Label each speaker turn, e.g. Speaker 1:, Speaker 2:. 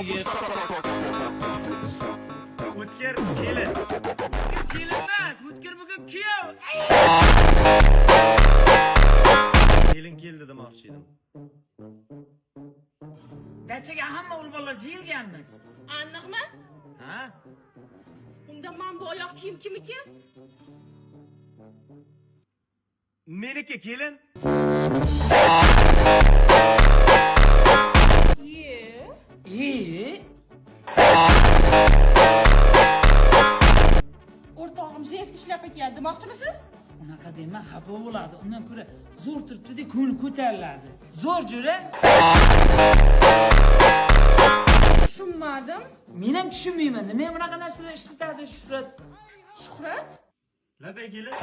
Speaker 1: O'tkir kelin.
Speaker 2: Kelinmas, o'tkir bugun kuyov.
Speaker 1: Kelin keldi demoqchi edim.
Speaker 2: Dachaga hamma o'g'il bolalar jiyilganmiz.
Speaker 3: Aniqmi?
Speaker 1: Ha?
Speaker 3: Unda men bu oyoq kiyim kimniki?
Speaker 1: Meniki kelin.
Speaker 3: O'rtog'im jeski ishlab ketyapti, demoqchimisiz?
Speaker 2: Unaqa dema, xafa bo'ladi. Undan ko'ra zo'r turibdi-da, ko'ngli ko'tariladi. Zo'r jo'ra.
Speaker 3: Tushunmadim.
Speaker 2: Men ham tushunmayman. Nima bunaqa narsalar ishlatadi Shuhrat?
Speaker 3: Shuhrat?
Speaker 1: Labay kelin.